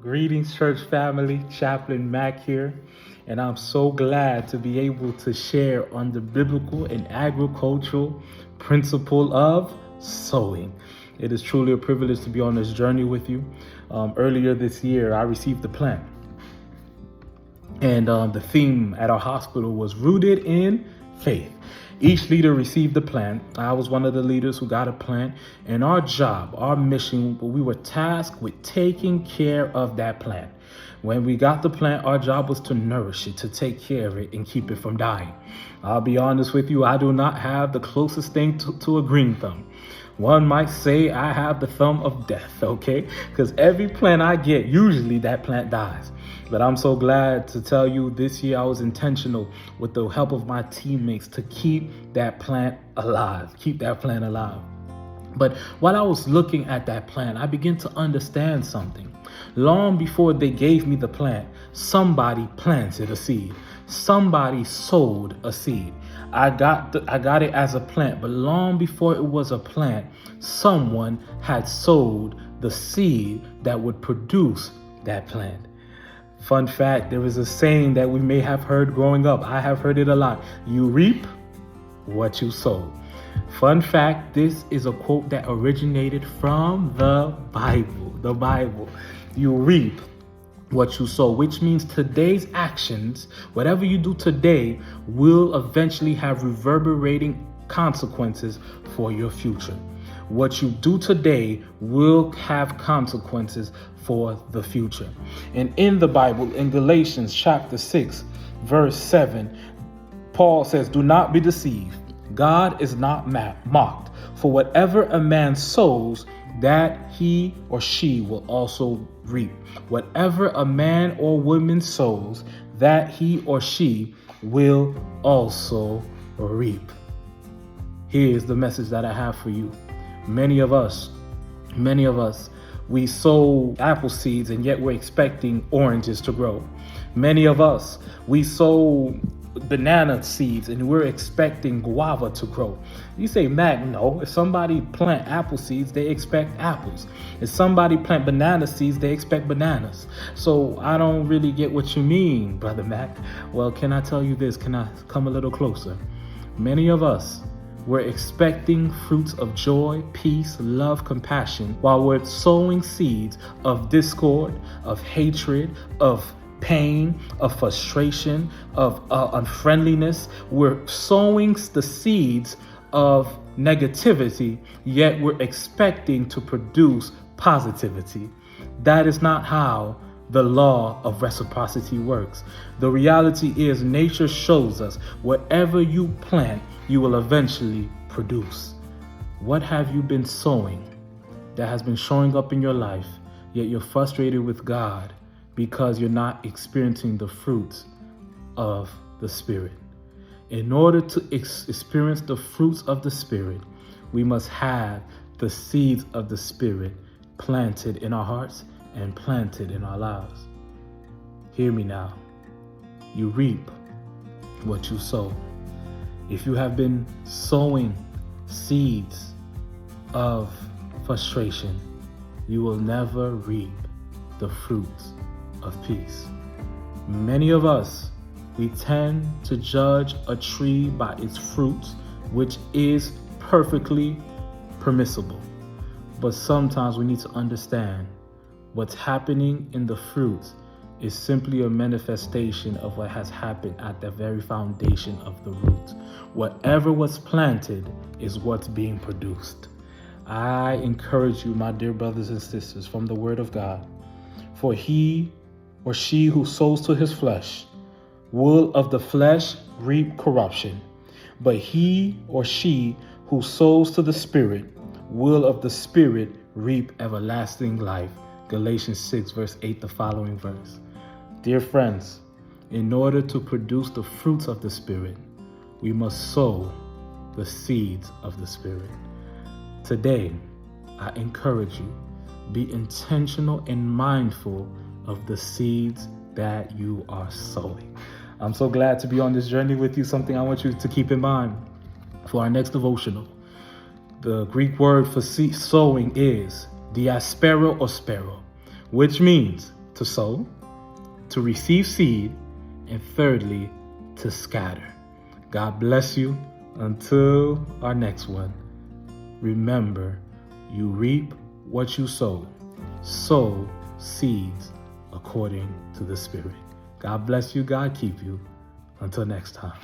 Greetings, church family. Chaplain Mac here, and I'm so glad to be able to share on the biblical and agricultural principle of sowing. It is truly a privilege to be on this journey with you. Earlier this year, I received the plant, and the theme at our hospital was rooted in faith. Each leader received a plant. I was one of the leaders who got a plant, and our job, our mission, we were tasked with taking care of that plant. When we got the plant, our job was to nourish it, to take care of it and keep it from dying. I'll be honest with you, I do not have the closest thing to a green thumb. One might say I have the thumb of death, okay? Because every plant I get, usually that plant dies. But I'm so glad to tell you this year I was intentional with the help of my teammates to keep that plant alive, But while I was looking at that plant, I began to understand something. Long before they gave me the plant, somebody planted a seed. Somebody sowed a seed. I got it as a plant, but long before it was a plant, someone had sowed the seed that would produce that plant. Fun fact, there is a saying that we may have heard growing up. I have heard it a lot. You reap what you sow. Fun fact, this is a quote that originated from the Bible. You reap what you sow, which means today's actions, whatever you do today, will eventually have reverberating consequences for your future. What you do today will have consequences for the future. And in the Bible, in Galatians chapter 6, verse 7, Paul says, "Do not be deceived. God is not mocked. For whatever a man sows, that he or she will also reap. Whatever a man or woman sows, that he or she will also reap." Here's the message that I have for you. Many of us, we sow apple seeds and yet we're expecting oranges to grow. Many of us, we sow banana seeds and we're expecting guava to grow. You say, Mac, no. If somebody plant apple seeds, they expect apples. If somebody plant banana seeds, they expect bananas. So I don't really get what you mean, Brother Mac. Well, can I tell you this? Can I come a little closer? Many of us, we're expecting fruits of joy, peace, love, compassion, while we're sowing seeds of discord, of hatred, of pain, of frustration, of unfriendliness. We're sowing the seeds of negativity, yet we're expecting to produce positivity. That is not how the law of reciprocity works. The reality is nature shows us whatever you plant, you will eventually produce. What have you been sowing that has been showing up in your life, yet you're frustrated with God because you're not experiencing the fruits of the Spirit? In order to experience the fruits of the Spirit, we must have the seeds of the Spirit planted in our hearts and planted in our lives. Hear me now. You reap what you sow. If you have been sowing seeds of frustration, you will never reap the fruits of peace. Many of us, we tend to judge a tree by its fruits, which is perfectly permissible. But sometimes we need to understand what's happening in the fruits is simply a manifestation of what has happened at the very foundation of the root. Whatever was planted is what's being produced. I encourage you, my dear brothers and sisters, from the Word of God, for he or she who sows to his flesh will of the flesh reap corruption, but he or she who sows to the Spirit will of the Spirit reap everlasting life. Galatians 6, verse 8, the following verse. Dear friends, in order to produce the fruits of the Spirit, we must sow the seeds of the Spirit. Today, I encourage you, be intentional and mindful of the seeds that you are sowing. I'm so glad to be on this journey with you. Something I want you to keep in mind for our next devotional. The Greek word for sowing is diaspero or sparrow, which means to sow, to receive seed, and thirdly, to scatter. God bless you. Until our next one, remember, you reap what you sow. Sow seeds according to the Spirit. God bless you. God keep you. Until next time.